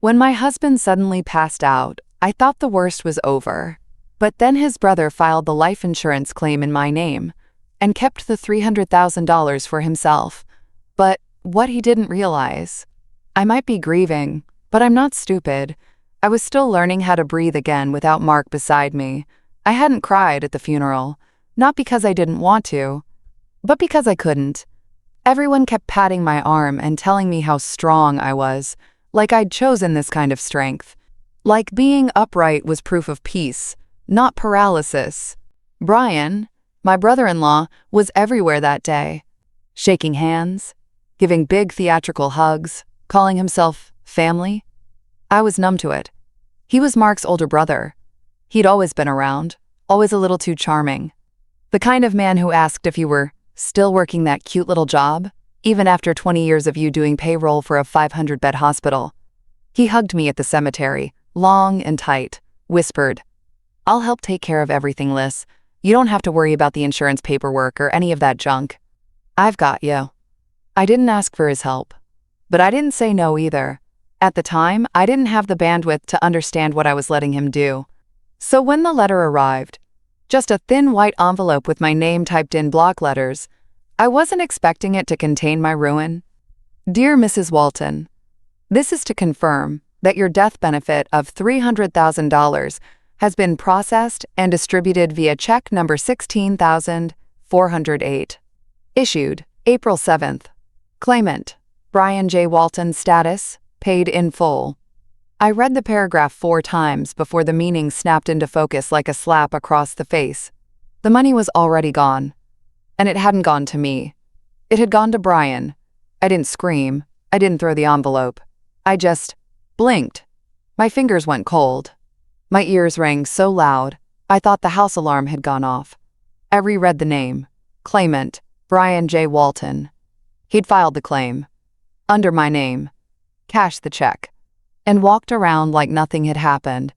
When my husband suddenly passed out, I thought the worst was over. But then his brother filed the life insurance claim in my name and kept the $300,000 for himself. But what he didn't realize, I might be grieving, but I'm not stupid. I was still learning how to breathe again without Mark beside me. I hadn't cried at the funeral, not because I didn't want to, but because I couldn't. Everyone kept patting my arm and telling me how strong I was, like I'd chosen this kind of strength. Like being upright was proof of peace, not paralysis. Brian, my brother-in-law, was everywhere that day, shaking hands, giving big theatrical hugs, calling himself family. I was numb to it. He was Mark's older brother. He'd always been around, always a little too charming. The kind of man who asked if you were still working that cute little job, even after 20 years of you doing payroll for a 500-bed hospital. He hugged me at the cemetery, long and tight, whispered, "I'll help take care of everything, Liz. You don't have to worry about the insurance paperwork or any of that junk. I've got you." I didn't ask for his help, but I didn't say no either. At the time, I didn't have the bandwidth to understand what I was letting him do. So when the letter arrived, just a thin white envelope with my name typed in block letters, I wasn't expecting it to contain my ruin. Dear Mrs. Walton, this is to confirm that your death benefit of $300,000 has been processed and distributed via check number 16,408. Issued April 7th. Claimant, Brian J. Walton. Status, paid in full. I read the paragraph 4 times before the meaning snapped into focus like a slap across the face. The money was already gone. And it hadn't gone to me. It had gone to Brian. I didn't scream. I didn't throw the envelope. I just blinked. My fingers went cold. My ears rang so loud, I thought the house alarm had gone off. I reread the name. Claimant, Brian J. Walton. He'd filed the claim. Under my name. Cashed the check. And walked around like nothing had happened.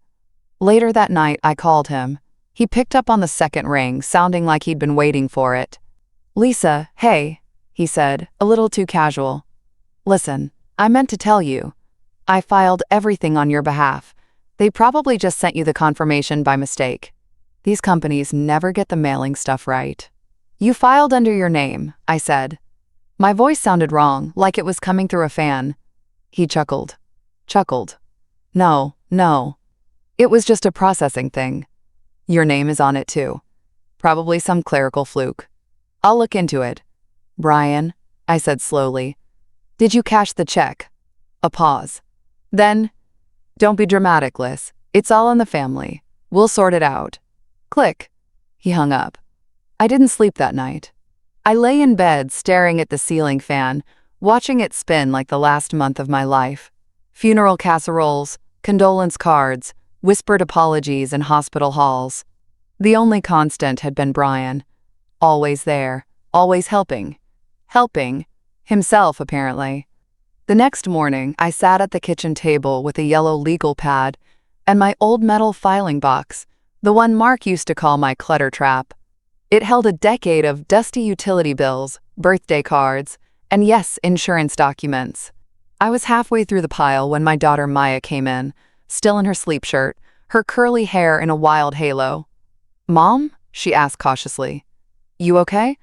Later that night, I called him. He picked up on the second ring, sounding like he'd been waiting for it. "Lisa, hey," he said, a little too casual. "Listen, I meant to tell you. I filed everything on your behalf. They probably just sent you the confirmation by mistake. These companies never get the mailing stuff right. You filed under your name," I said. My voice sounded wrong, like it was coming through a fan. He chuckled. No. It was just a processing thing. Your name is on it too. Probably some clerical fluke. I'll look into it. Brian, I said slowly, did you cash the check? A pause. Then, don't be dramatic, Liz. It's all in the family. We'll sort it out. Click. He hung up. I didn't sleep that night. I lay in bed staring at the ceiling fan, watching it spin like the last month of my life. Funeral casseroles, condolence cards, whispered apologies in hospital halls. The only constant had been Brian. Always there, always helping. Helping. Himself, apparently. The next morning, I sat at the kitchen table with a yellow legal pad and my old metal filing box, the one Mark used to call my clutter trap. It held a decade of dusty utility bills, birthday cards, and yes, insurance documents. I was halfway through the pile when my daughter Maya came in, still in her sleep shirt, her curly hair in a wild halo. "Mom?" she asked cautiously. "You okay?"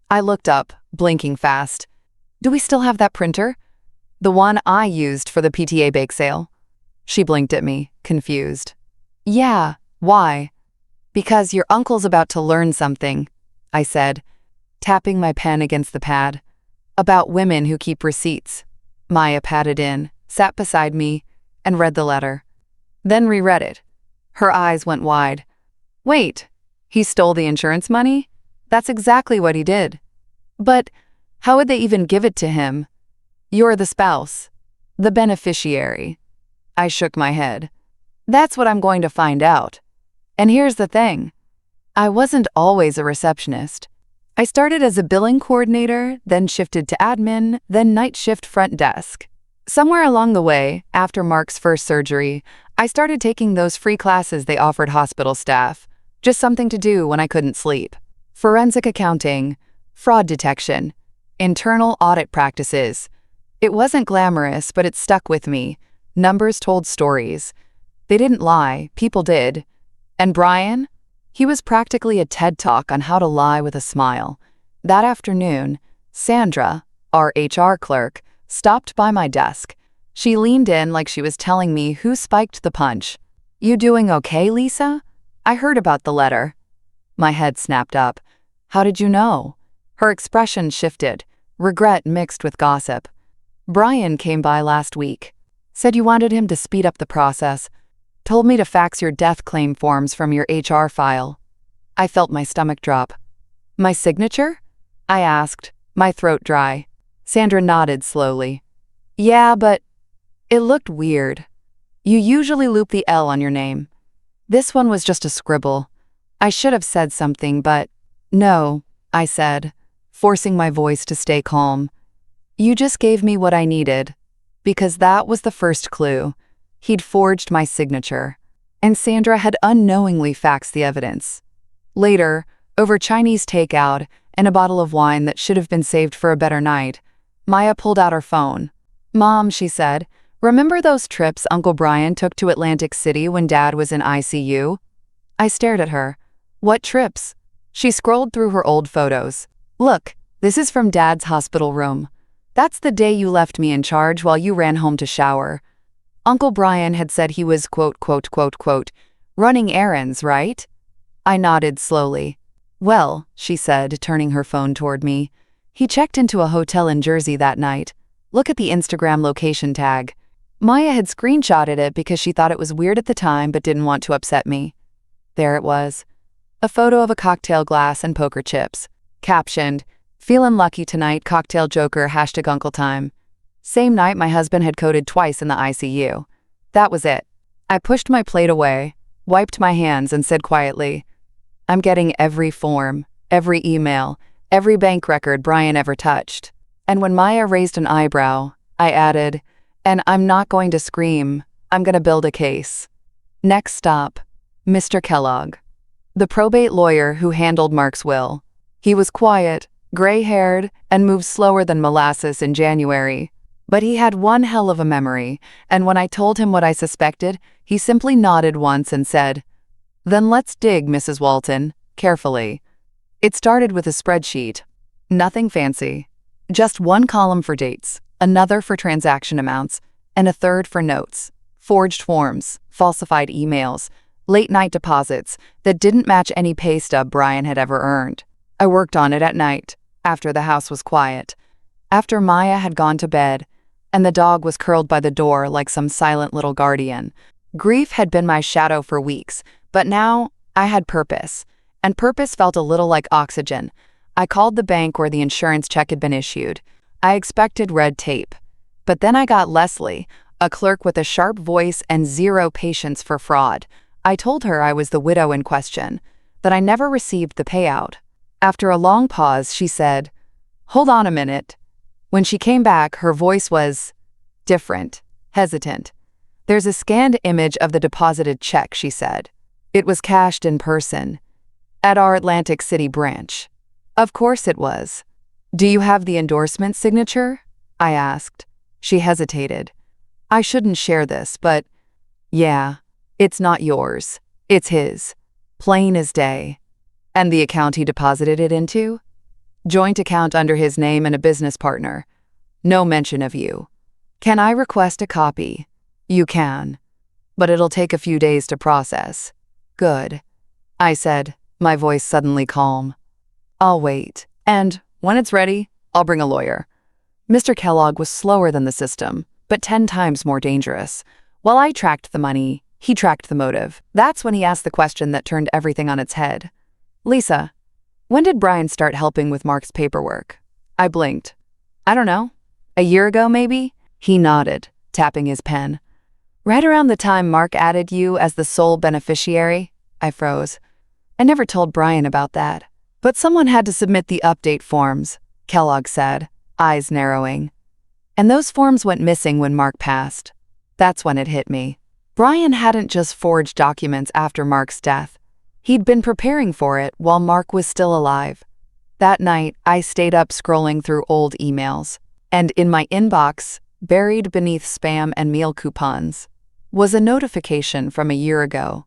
I looked up, blinking fast. "Do we still have that printer? The one I used for the PTA bake sale?" She blinked at me, confused. "Yeah, why?" "Because your uncle's about to learn something," I said, tapping my pen against the pad. "About women who keep receipts." Maya padded in, sat beside me, and read the letter. Then reread it. Her eyes went wide. "Wait, he stole the insurance money? That's exactly what he did. But how would they even give it to him? You're the spouse, the beneficiary." I shook my head. "That's what I'm going to find out. And here's the thing. I wasn't always a receptionist. I started as a billing coordinator, then shifted to admin, then night shift front desk. Somewhere along the way, after Mark's first surgery, I started taking those free classes they offered hospital staff, just something to do when I couldn't sleep. Forensic accounting, fraud detection, internal audit practices. It wasn't glamorous, but it stuck with me. Numbers told stories. They didn't lie, people did. And Brian? He was practically a TED Talk on how to lie with a smile. That afternoon, Sandra, our HR clerk, stopped by my desk. She leaned in like she was telling me who spiked the punch. "You doing okay, Lisa? I heard about the letter." My head snapped up. "How did you know?" Her expression shifted, regret mixed with gossip. "Brian came by last week. Said you wanted him to speed up the process. Told me to fax your death claim forms from your HR file." I felt my stomach drop. "My signature?" I asked, my throat dry. Sandra nodded slowly. "Yeah, but it looked weird. You usually loop the L on your name. This one was just a scribble. I should have said something, but no," I said, forcing my voice to stay calm. "You just gave me what I needed." Because that was the first clue. He'd forged my signature, and Sandra had unknowingly faxed the evidence. Later, over Chinese takeout and a bottle of wine that should have been saved for a better night, Maya pulled out her phone. "Mom," she said, "remember those trips Uncle Brian took to Atlantic City when Dad was in ICU?" I stared at her. "What trips?" She scrolled through her old photos. "Look, this is from Dad's hospital room. That's the day you left me in charge while you ran home to shower. Uncle Brian had said he was running errands, right?" I nodded slowly. "Well," she said, turning her phone toward me, "he checked into a hotel in Jersey that night. Look at the Instagram location tag." Maya had screenshotted it because she thought it was weird at the time but didn't want to upset me. There it was. A photo of a cocktail glass and poker chips. Captioned, "Feelin' lucky tonight, cocktail joker, #Uncle Time." Same night my husband had coded twice in the ICU. That was it. I pushed my plate away, wiped my hands, and said quietly, "I'm getting every form, every email, every bank record Brian ever touched." And when Maya raised an eyebrow, I added, "And I'm not going to scream, I'm going to build a case." Next stop, Mr. Kellogg, the probate lawyer who handled Mark's will. He was quiet, gray-haired, and moved slower than molasses in January. But he had one hell of a memory, and when I told him what I suspected, he simply nodded once and said, "Then let's dig, Mrs. Walton, carefully." It started with a spreadsheet. Nothing fancy. Just one column for dates, another for transaction amounts, and a third for notes, forged forms, falsified emails, late-night deposits that didn't match any pay stub Brian had ever earned. I worked on it at night, after the house was quiet, after Maya had gone to bed, and the dog was curled by the door like some silent little guardian. Grief had been my shadow for weeks, but now I had purpose, and purpose felt a little like oxygen. I called the bank where the insurance check had been issued. I expected red tape. But then I got Leslie, a clerk with a sharp voice and zero patience for fraud. I told her I was the widow in question, that I never received the payout. After a long pause, she said, "Hold on a minute." When she came back, her voice was different, hesitant. "There's a scanned image of the deposited check," she said. "It was cashed in person, at our Atlantic City branch." Of course it was. "Do you have the endorsement signature?" I asked. She hesitated. "I shouldn't share this, but yeah, it's not yours. It's his. Plain as day." "And the account he deposited it into?" "Joint account under his name and a business partner. No mention of you." "Can I request a copy?" "You can. But it'll take a few days to process." "Good," I said, my voice suddenly calm. "I'll wait. And when it's ready, I'll bring a lawyer." Mr. Kellogg was slower than the system, but 10 times more dangerous. While I tracked the money, he tracked the motive. That's when he asked the question that turned everything on its head. "Lisa, when did Brian start helping with Mark's paperwork?" I blinked. "I don't know. A year ago, maybe?" He nodded, tapping his pen. "Right around the time Mark added you as the sole beneficiary?" I froze. I never told Brian about that. "But someone had to submit the update forms," Kellogg said, eyes narrowing. "And those forms went missing when Mark passed." That's when it hit me. Brian hadn't just forged documents after Mark's death. He'd been preparing for it while Mark was still alive. That night, I stayed up scrolling through old emails, and in my inbox, buried beneath spam and meal coupons, was a notification from a year ago.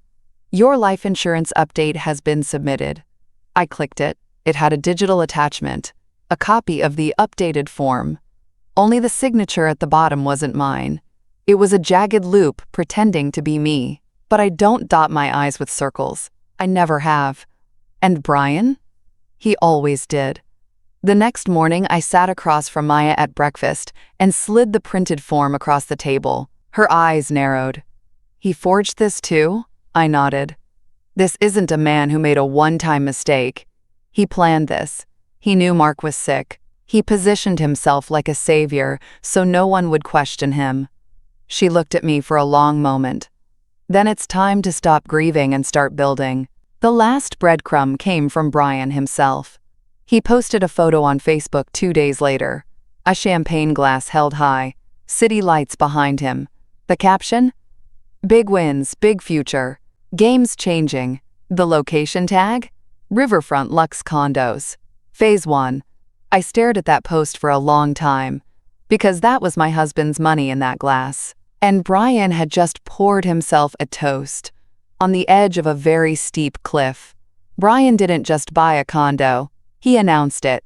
Your life insurance update has been submitted. I clicked it. It had a digital attachment, a copy of the updated form. Only the signature at the bottom wasn't mine. It was a jagged loop pretending to be me. But I don't dot my I's with circles. I never have. And Brian? He always did. The next morning, I sat across from Maya at breakfast and slid the printed form across the table. Her eyes narrowed. He forged this too? I nodded. This isn't a man who made a one-time mistake. He planned this. He knew Mark was sick. He positioned himself like a savior so no one would question him. She looked at me for a long moment. Then it's time to stop grieving and start building. The last breadcrumb came from Brian himself. He posted a photo on Facebook 2 days later. A champagne glass held high, city lights behind him. The caption? Big wins, big future. Games changing. The location tag? Riverfront Luxe Condos. Phase 1. I stared at that post for a long time, because that was my husband's money in that glass. And Brian had just poured himself a toast on the edge of a very steep cliff. Brian didn't just buy a condo. He announced it,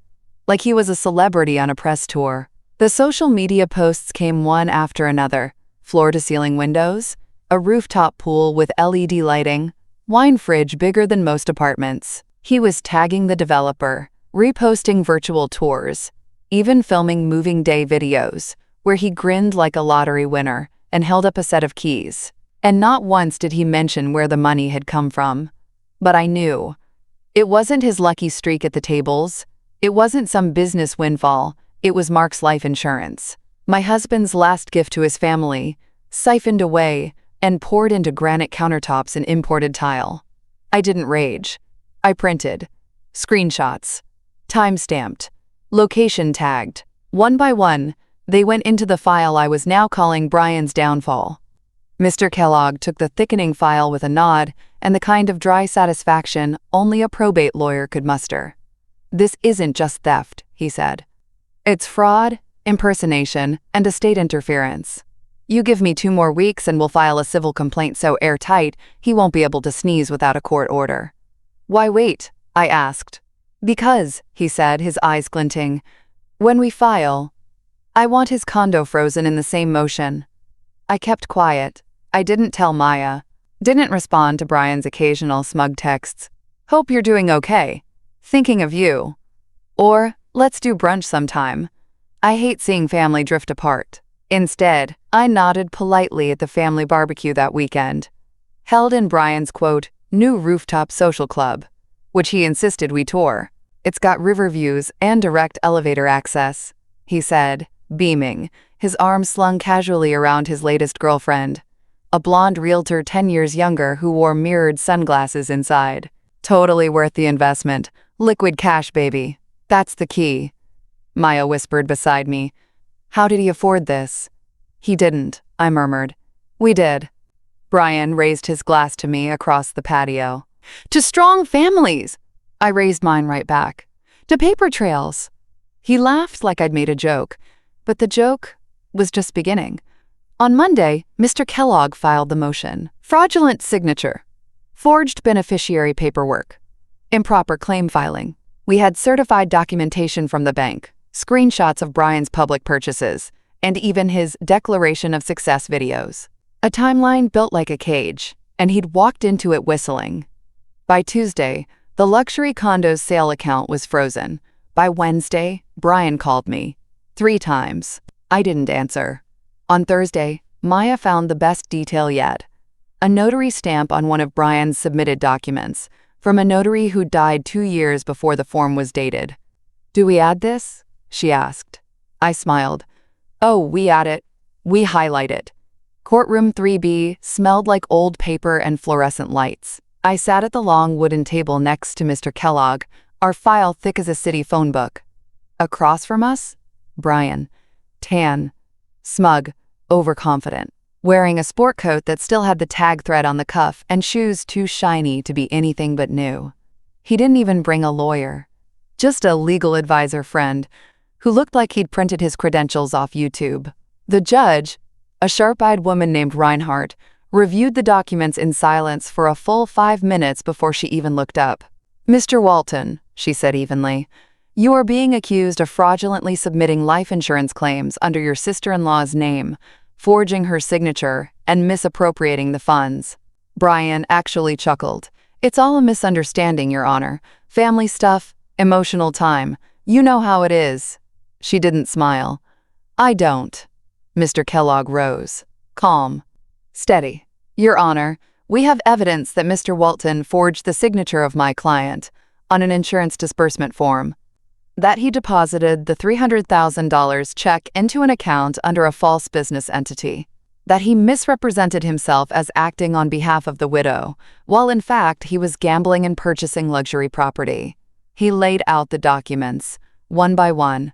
like he was a celebrity on a press tour. The social media posts came one after another. Floor-to-ceiling windows, a rooftop pool with LED lighting, wine fridge bigger than most apartments. He was tagging the developer, reposting virtual tours, even filming moving day videos, where he grinned like a lottery winner and held up a set of keys. And not once did he mention where the money had come from. But I knew. It wasn't his lucky streak at the tables. It wasn't some business windfall. It was Mark's life insurance. My husband's last gift to his family, siphoned away and poured into granite countertops and imported tile. I didn't rage. I printed. Screenshots. Time-stamped. Location tagged. One by one, they went into the file I was now calling Brian's downfall. Mr. Kellogg took the thickening file with a nod and the kind of dry satisfaction only a probate lawyer could muster. This isn't just theft, he said. It's fraud, impersonation, and estate interference. You give me 2 more weeks and we'll file a civil complaint so airtight he won't be able to sneeze without a court order. Why wait? I asked. Because, he said, his eyes glinting, when we file, I want his condo frozen in the same motion. I kept quiet. I didn't tell Maya. Didn't respond to Brian's occasional smug texts. Hope you're doing okay. Thinking of you. Or, let's do brunch sometime. I hate seeing family drift apart. Instead, I nodded politely at the family barbecue that weekend, held in Brian's, quote, new rooftop social club, which he insisted we tour. It's got river views and direct elevator access, he said, beaming, his arm slung casually around his latest girlfriend, a blonde realtor 10 years younger who wore mirrored sunglasses inside. Totally worth the investment. Liquid cash, baby. That's the key. Maya whispered beside me. How did he afford this? He didn't, I murmured. We did. Brian raised his glass to me across the patio. To strong families! I raised mine right back. To paper trails. He laughed like I'd made a joke, but the joke was just beginning. On Monday, Mr. Kellogg filed the motion. Fraudulent signature. Forged beneficiary paperwork. Improper claim filing. We had certified documentation from the bank, screenshots of Brian's public purchases, and even his declaration of success videos. A timeline built like a cage, and he'd walked into it whistling. By Tuesday, the luxury condo's sale account was frozen. By Wednesday, Brian called me. 3 times. I didn't answer. On Thursday, Maya found the best detail yet. A notary stamp on one of Brian's submitted documents, from a notary who died 2 years before the form was dated. Do we add this? She asked. I smiled. Oh, we add it. We highlight it. Courtroom 3B smelled like old paper and fluorescent lights. I sat at the long wooden table next to Mr. Kellogg, our file thick as a city phone book. Across from us, Brian, tan, smug, overconfident, wearing a sport coat that still had the tag thread on the cuff and shoes too shiny to be anything but new. He didn't even bring a lawyer, just a legal advisor friend who looked like he'd printed his credentials off YouTube. The judge, a sharp-eyed woman named Reinhardt, reviewed the documents in silence for a full 5 minutes before she even looked up. "Mr. Walton," she said evenly, "you are being accused of fraudulently submitting life insurance claims under your sister-in-law's name, forging her signature, and misappropriating the funds." Brian actually chuckled. "It's all a misunderstanding, Your Honor. Family stuff, emotional time. You know how it is." She didn't smile. "I don't." Mr. Kellogg rose. Calm. "Steady. Your Honor, we have evidence that Mr. Walton forged the signature of my client on an insurance disbursement form, that he deposited the $300,000 check into an account under a false business entity, that he misrepresented himself as acting on behalf of the widow, while in fact he was gambling and purchasing luxury property." He laid out the documents, one by one.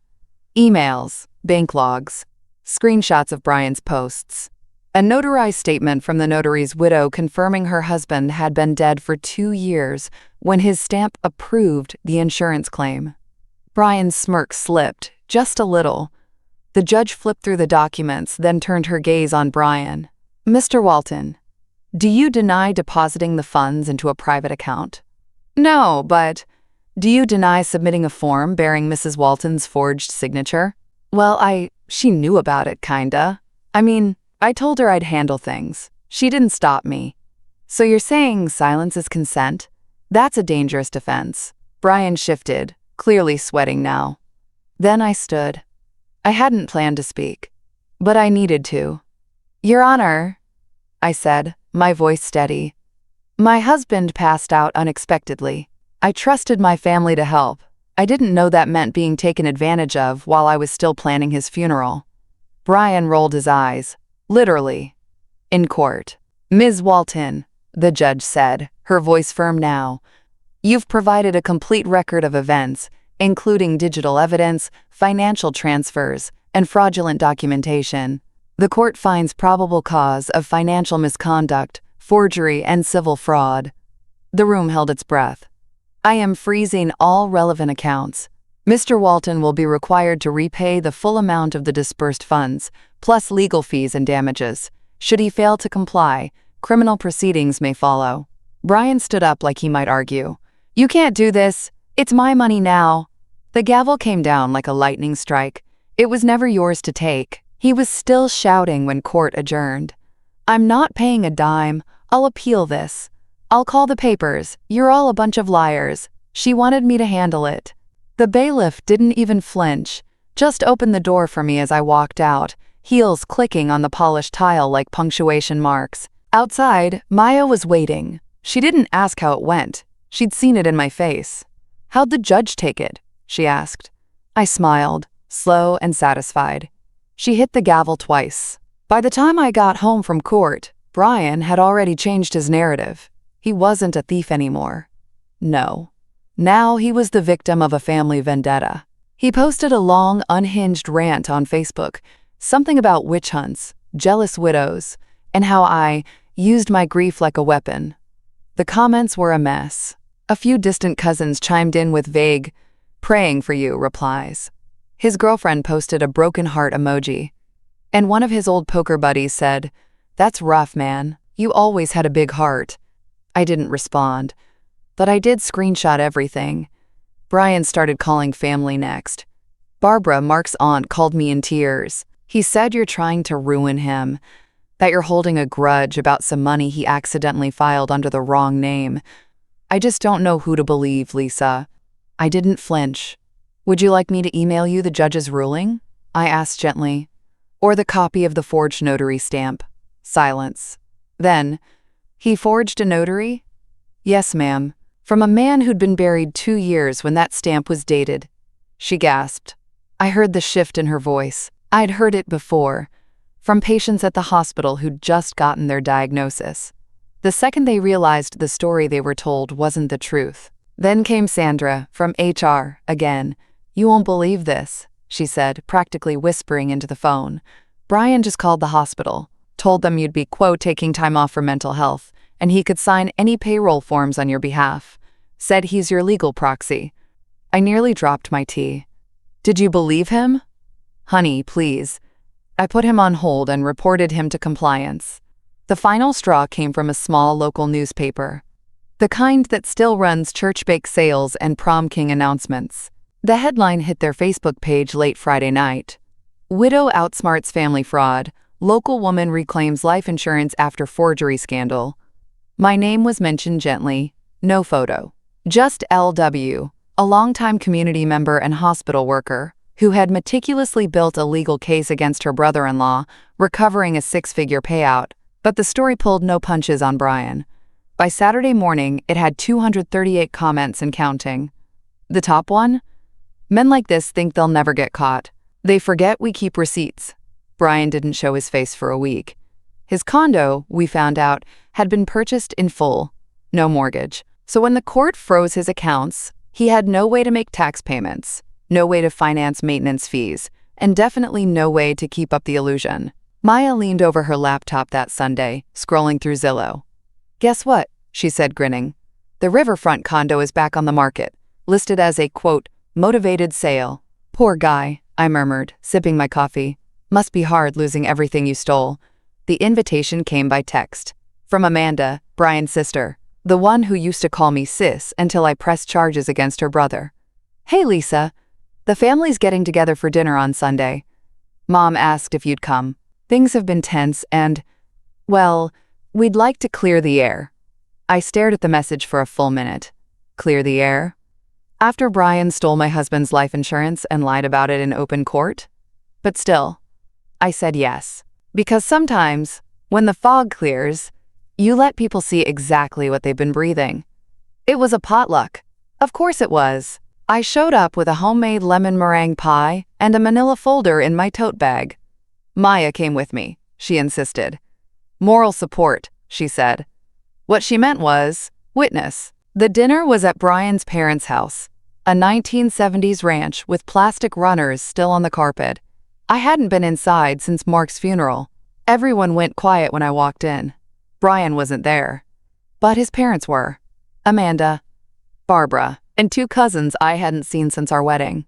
Emails, bank logs, screenshots of Brian's posts, a notarized statement from the notary's widow confirming her husband had been dead for 2 years when his stamp approved the insurance claim. Brian's smirk slipped, just a little. The judge flipped through the documents, then turned her gaze on Brian. "Mr. Walton, do you deny depositing the funds into a private account?" "No, but do you deny submitting a form bearing Mrs. Walton's forged signature?" "Well, she knew about it, kinda. I mean, I told her I'd handle things. She didn't stop me." "So you're saying silence is consent? That's a dangerous defense." Brian shifted, clearly sweating now. Then I stood. I hadn't planned to speak, but I needed to. "Your Honor," I said, my voice steady, "my husband passed out unexpectedly. I trusted my family to help. I didn't know that meant being taken advantage of while I was still planning his funeral." Brian rolled his eyes. "Literally." In court. "Ms. Walton," the judge said, her voice firm now, "you've provided a complete record of events, including digital evidence, financial transfers, and fraudulent documentation. The court finds probable cause of financial misconduct, forgery, and civil fraud." The room held its breath. "I am freezing all relevant accounts. Mr. Walton will be required to repay the full amount of the disbursed funds, plus legal fees and damages. Should he fail to comply, criminal proceedings may follow." Brian stood up like he might argue. "You can't do this. It's my money now." The gavel came down like a lightning strike. "It was never yours to take." He was still shouting when court adjourned. "I'm not paying a dime. I'll appeal this. I'll call the papers. You're all a bunch of liars. She wanted me to handle it." The bailiff didn't even flinch, just opened the door for me as I walked out, heels clicking on the polished tile like punctuation marks. Outside, Maya was waiting. She didn't ask how it went. She'd seen it in my face. "How'd the judge take it?" she asked. I smiled, slow and satisfied. She hit the gavel twice. By the time I got home from court, Brian had already changed his narrative. He wasn't a thief anymore. No. Now he was the victim of a family vendetta. He posted a long, unhinged rant on Facebook, something about witch hunts, jealous widows, and how I used my grief like a weapon. The comments were a mess. A few distant cousins chimed in with vague, "praying for you" replies. His girlfriend posted a broken heart emoji. And one of his old poker buddies said, "That's rough, man. You always had a big heart." I didn't respond, but I did screenshot everything. Brian started calling family next. Barbara, Mark's aunt, called me in tears. "He said you're trying to ruin him, that you're holding a grudge about some money he accidentally filed under the wrong name. I just don't know who to believe, Lisa." I didn't flinch. "Would you like me to email you the judge's ruling?" I asked gently. "Or the copy of the forged notary stamp?" Silence. Then, "He forged a notary?" "Yes, ma'am. From a man who'd been buried 2 years when that stamp was dated." She gasped. I heard the shift in her voice. I'd heard it before, from patients at the hospital who'd just gotten their diagnosis. The second they realized the story they were told wasn't the truth. Then came Sandra, from HR, again. "You won't believe this," she said, practically whispering into the phone. "Brian just called the hospital, told them you'd be, quote, taking time off for mental health, and he could sign any payroll forms on your behalf. Said he's your legal proxy." I nearly dropped my tea. "Did you believe him?" "Honey, please. I put him on hold and reported him to compliance. The final straw came from a small local newspaper, the kind that still runs church bake sales and prom king announcements. The headline hit their Facebook page late Friday night. Widow outsmarts family fraud. Local woman reclaims life insurance after forgery scandal. My name was mentioned gently. No photo. Just LW, a longtime community member and hospital worker, who had meticulously built a legal case against her brother-in-law, recovering a six-figure payout. But the story pulled no punches on Brian. By Saturday morning, it had 238 comments and counting. The top one? Men like this think they'll never get caught. They forget we keep receipts. Brian didn't show his face for a week. His condo, we found out, had been purchased in full. No mortgage. So when the court froze his accounts, he had no way to make tax payments, no way to finance maintenance fees, and definitely no way to keep up the illusion. Maya leaned over her laptop that Sunday, scrolling through Zillow. "Guess what?" she said, grinning. "The riverfront condo is back on the market, listed as a, quote, motivated sale." "Poor guy," I murmured, sipping my coffee. "Must be hard losing everything you stole." The invitation came by text. From Amanda, Brian's sister, the one who used to call me sis until I pressed charges against her brother. "Hey, Lisa. The family's getting together for dinner on Sunday. Mom asked if you'd come. Things have been tense and, well, we'd like to clear the air." I stared at the message for a full minute. Clear the air? After Brian stole my husband's life insurance and lied about it in open court? But still, I said yes. Because sometimes, when the fog clears, you let people see exactly what they've been breathing. It was a potluck. Of course it was. I showed up with a homemade lemon meringue pie and a manila folder in my tote bag. Maya came with me, she insisted. Moral support, she said. What she meant was, witness. The dinner was at Brian's parents' house, a 1970s ranch with plastic runners still on the carpet. I hadn't been inside since Mark's funeral. Everyone went quiet when I walked in. Brian wasn't there. But his parents were. Amanda, Barbara, and two cousins I hadn't seen since our wedding.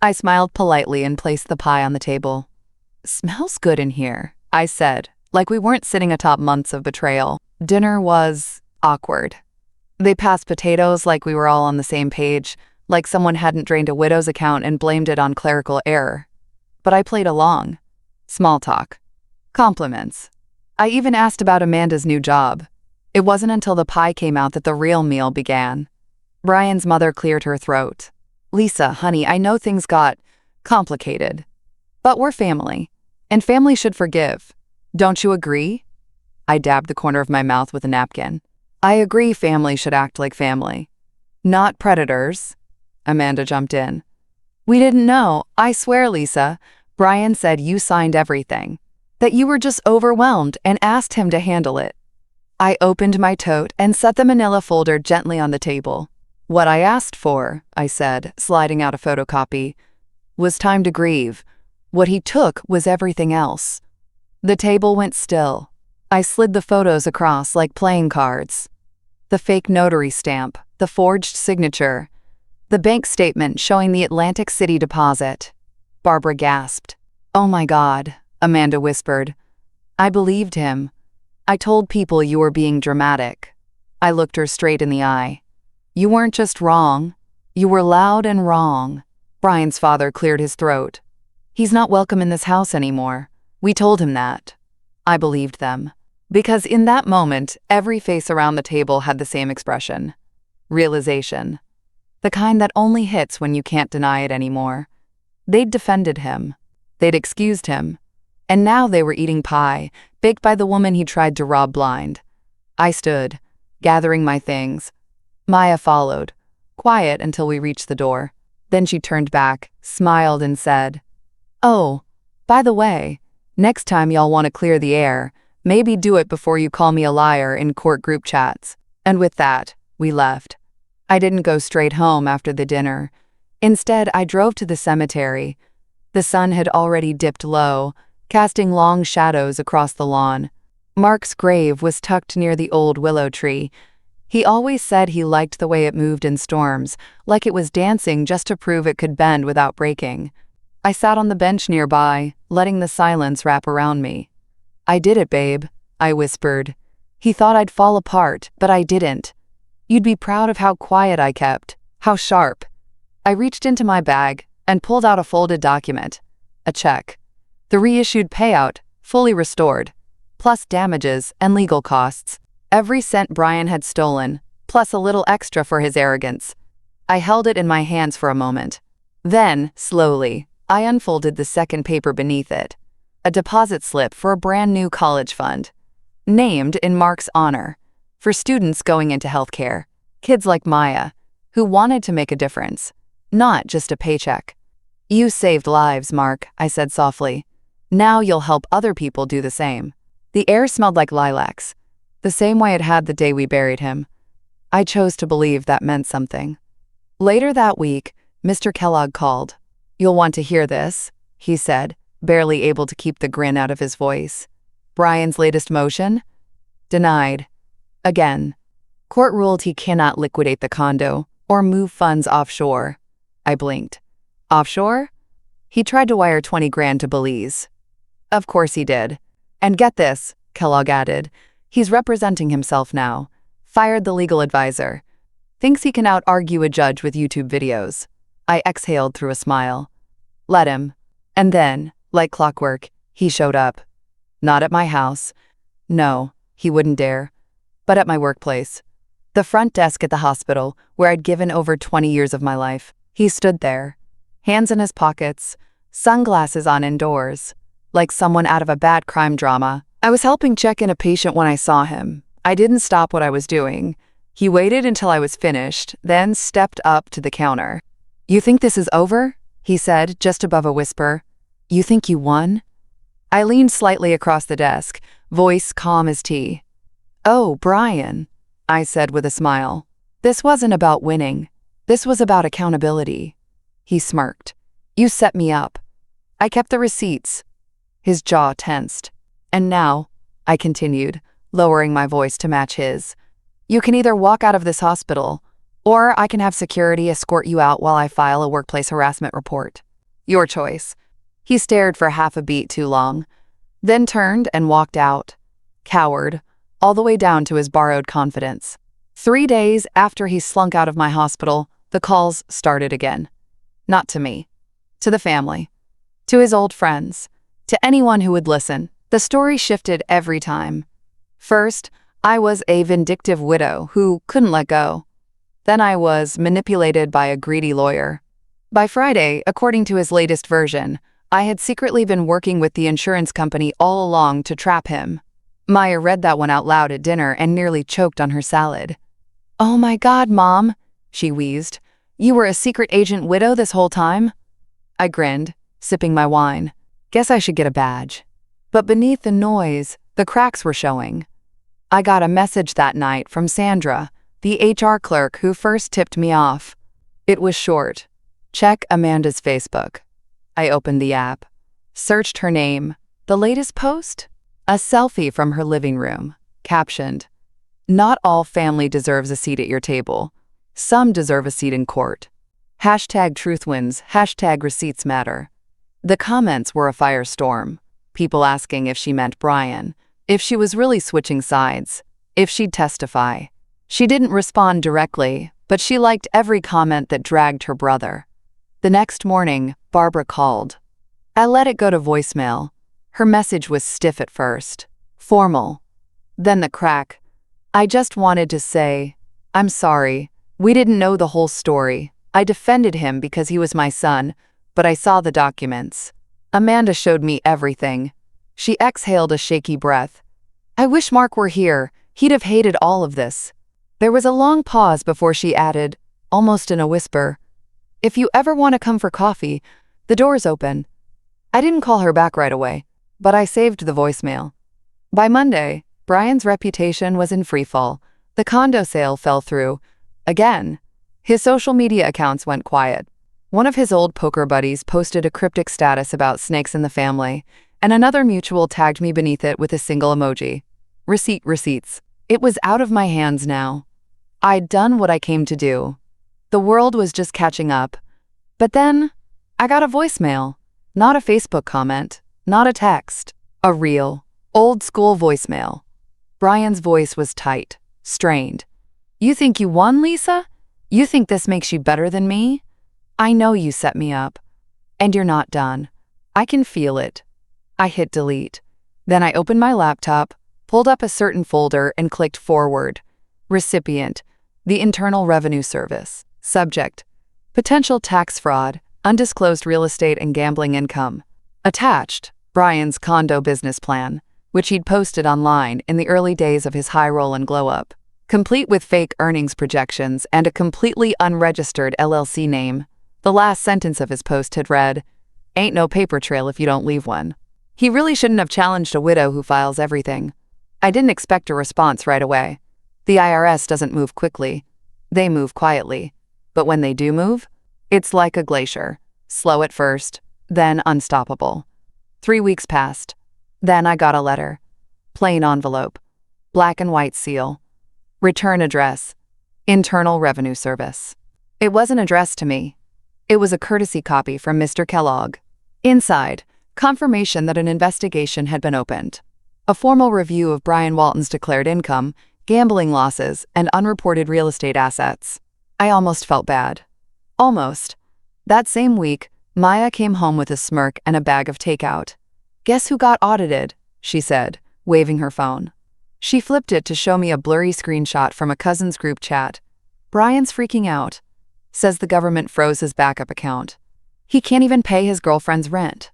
I smiled politely and placed the pie on the table. "Smells good in here," I said, like we weren't sitting atop months of betrayal. Dinner was awkward. They passed potatoes like we were all on the same page, like someone hadn't drained a widow's account and blamed it on clerical error. But I played along. Small talk. Compliments. I even asked about Amanda's new job. It wasn't until the pie came out that the real meal began. Brian's mother cleared her throat. "Lisa, honey, I know things got complicated. But we're family, and family should forgive. Don't you agree?" I dabbed the corner of my mouth with a napkin. "I agree family should act like family. Not predators." Amanda jumped in. "We didn't know. I swear, Lisa. Brian said you signed everything. That you were just overwhelmed and asked him to handle it." I opened my tote and set the manila folder gently on the table. "What I asked for," I said, sliding out a photocopy, "was time to grieve. What he took was everything else." The table went still. I slid the photos across like playing cards. The fake notary stamp, the forged signature, the bank statement showing the Atlantic City deposit. Barbara gasped. "Oh my God," Amanda whispered. "I believed him. I told people you were being dramatic." I looked her straight in the eye. "You weren't just wrong. You were loud and wrong." Brian's father cleared his throat. "He's not welcome in this house anymore. We told him that." I believed them. Because in that moment, every face around the table had the same expression. Realization. The kind that only hits when you can't deny it anymore. They'd defended him. They'd excused him. And now they were eating pie, baked by the woman he tried to rob blind. I stood, gathering my things. Maya followed, quiet until we reached the door. Then she turned back, smiled, and said, "Oh, by the way, next time y'all want to clear the air, maybe do it before you call me a liar in court group chats." And with that, we left. I didn't go straight home after the dinner. Instead, I drove to the cemetery. The sun had already dipped low, casting long shadows across the lawn. Mark's grave was tucked near the old willow tree. He always said he liked the way it moved in storms, like it was dancing just to prove it could bend without breaking. I sat on the bench nearby, letting the silence wrap around me. "I did it, babe," I whispered. He thought I'd fall apart, but I didn't. You'd be proud of how quiet I kept, how sharp. I reached into my bag and pulled out a folded document. A check. The reissued payout, fully restored, plus damages and legal costs. Every cent Brian had stolen, plus a little extra for his arrogance. I held it in my hands for a moment. Then, slowly, I unfolded the second paper beneath it. A deposit slip for a brand new college fund. Named in Mark's honor. For students going into healthcare. Kids like Maya, who wanted to make a difference. Not just a paycheck. "You saved lives, Mark," I said softly. "Now you'll help other people do the same." The air smelled like lilacs, the same way it had the day we buried him. I chose to believe that meant something. Later that week, Mr. Kellogg called. "You'll want to hear this," he said, barely able to keep the grin out of his voice. "Brian's latest motion? Denied. Again. Court ruled he cannot liquidate the condo or move funds offshore." I blinked. "Offshore?" "He tried to wire 20 grand to Belize." "Of course he did. And get this," Kellogg added, "he's representing himself now. Fired the legal advisor. Thinks he can out-argue a judge with YouTube videos." I exhaled through a smile. Let him. And then, like clockwork, he showed up. Not at my house. No, he wouldn't dare. But at my workplace. The front desk at the hospital, where I'd given over 20 years of my life. He stood there, hands in his pockets, sunglasses on indoors, like someone out of a bad crime drama. I was helping check in a patient when I saw him. I didn't stop what I was doing. He waited until I was finished, then stepped up to the counter. "You think this is over?" he said, just above a whisper. "You think you won?" I leaned slightly across the desk, voice calm as tea. "Oh, Brian," I said with a smile. "This wasn't about winning. This was about accountability." He smirked. "You set me up. I kept the receipts." His jaw tensed. "And now," I continued, lowering my voice to match his, "you can either walk out of this hospital, or I can have security escort you out while I file a workplace harassment report. Your choice." He stared for half a beat too long, then turned and walked out. Coward, all the way down to his borrowed confidence. 3 days after he slunk out of my hospital, the calls started again. Not to me. To the family. To his old friends. To anyone who would listen. The story shifted every time. First, I was a vindictive widow who couldn't let go. Then I was manipulated by a greedy lawyer. By Friday, according to his latest version, I had secretly been working with the insurance company all along to trap him. Maya read that one out loud at dinner and nearly choked on her salad. "Oh my God, Mom," she wheezed. "You were a secret agent widow this whole time?" I grinned, sipping my wine. Guess I should get a badge. But beneath the noise, the cracks were showing. I got a message that night from Sandra, the HR clerk who first tipped me off. It was short. "Check Amanda's Facebook." I opened the app, searched her name. The latest post? A selfie from her living room, captioned, "Not all family deserves a seat at your table. Some deserve a seat in court. Hashtag truth wins, hashtag receipts matter." The comments were a firestorm. People asking if she meant Brian, if she was really switching sides, if she'd testify. She didn't respond directly, but she liked every comment that dragged her brother. The next morning, Barbara called. I let it go to voicemail. Her message was stiff at first, formal. Then the crack. "I just wanted to say, I'm sorry. We didn't know the whole story. I defended him because he was my son, but I saw the documents. Amanda showed me everything." She exhaled a shaky breath. "I wish Mark were here. He'd have hated all of this." There was a long pause before she added, almost in a whisper, "If you ever want to come for coffee, the door's open." I didn't call her back right away, but I saved the voicemail. By Monday, Brian's reputation was in freefall. The condo sale fell through. Again. His social media accounts went quiet. One of his old poker buddies posted a cryptic status about snakes in the family, and another mutual tagged me beneath it with a single emoji. Receipts. It was out of my hands now. I'd done what I came to do. The world was just catching up. But then, I got a voicemail. Not a Facebook comment, not a text. A real, old-school voicemail. Brian's voice was tight, strained. "You think you won, Lisa? You think this makes you better than me? I know you set me up. And you're not done. I can feel it." I hit delete. Then I opened my laptop, pulled up a certain folder, and clicked forward. Recipient: the Internal Revenue Service. Subject: potential tax fraud, undisclosed real estate and gambling income. Attached: Brian's condo business plan, which he'd posted online in the early days of his high roll and glow up, complete with fake earnings projections and a completely unregistered LLC name. The last sentence of his post had read, "Ain't no paper trail if you don't leave one." He really shouldn't have challenged a widow who files everything. I didn't expect a response right away. The IRS doesn't move quickly. They move quietly. But when they do move, it's like a glacier. Slow at first, then unstoppable. 3 weeks passed. Then I got a letter. Plain envelope. Black and white seal. Return address: Internal Revenue Service. It wasn't addressed to me. It was a courtesy copy from Mr. Kellogg. Inside, confirmation that an investigation had been opened. A formal review of Brian Walton's declared income, gambling losses, and unreported real estate assets. I almost felt bad. Almost. That same week, Maya came home with a smirk and a bag of takeout. "Guess who got audited?" she said, waving her phone. She flipped it to show me a blurry screenshot from a cousin's group chat. "Brian's freaking out. Says the government froze his backup account. He can't even pay his girlfriend's rent."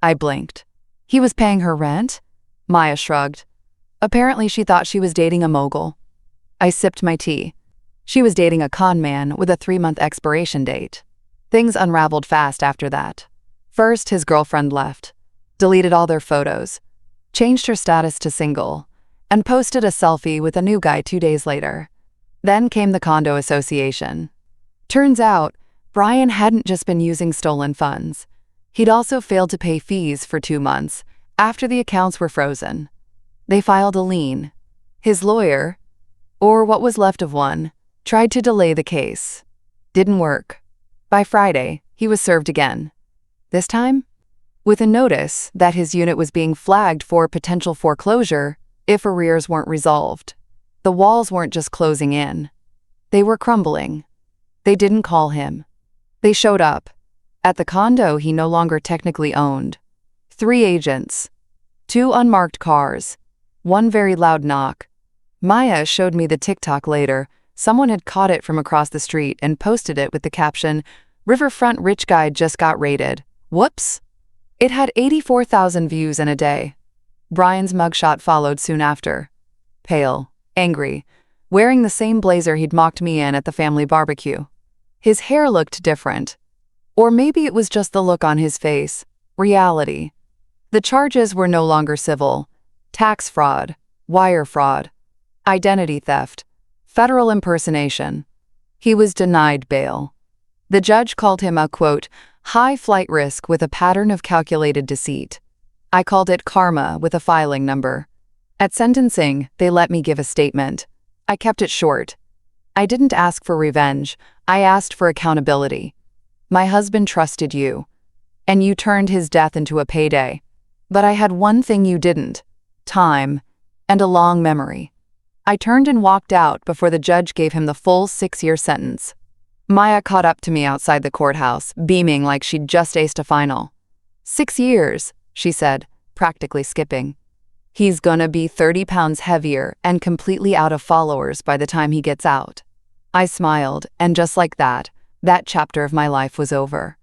I blinked. He was paying her rent? Maya shrugged. Apparently she thought she was dating a mogul. I sipped my tea. She was dating a con man with a 3-month expiration date. Things unraveled fast after that. First, his girlfriend left, deleted all their photos, changed her status to single, and posted a selfie with a new guy 2 days later. Then came the condo association. Turns out, Brian hadn't just been using stolen funds. He'd also failed to pay fees for 2 months after the accounts were frozen. They filed a lien. His lawyer, or what was left of one, tried to delay the case. Didn't work. By Friday, he was served again. This time, with a notice that his unit was being flagged for potential foreclosure if arrears weren't resolved. The walls weren't just closing in. They were crumbling. They didn't call him. They showed up. At the condo he no longer technically owned. 3 agents. 2 unmarked cars. 1 very loud knock. Maya showed me the TikTok later. Someone had caught it from across the street and posted it with the caption, "Riverfront rich guy just got raided. Whoops." It had 84,000 views in a day. Brian's mugshot followed soon after. Pale, angry, wearing the same blazer he'd mocked me in at the family barbecue. His hair looked different. Or maybe it was just the look on his face. Reality. The charges were no longer civil. Tax fraud, wire fraud, identity theft, federal impersonation. He was denied bail. The judge called him a, quote, "high flight risk with a pattern of calculated deceit." I called it karma with a filing number. At sentencing, they let me give a statement. I kept it short. I didn't ask for revenge. I asked for accountability. "My husband trusted you, and you turned his death into a payday. But I had one thing you didn't: time and a long memory." I turned and walked out before the judge gave him the full 6-year sentence. Maya caught up to me outside the courthouse, beaming like she'd just aced a final. 6 years, she said, practically skipping. "He's gonna be 30 pounds heavier and completely out of followers by the time he gets out." I smiled, and just like that, that chapter of my life was over.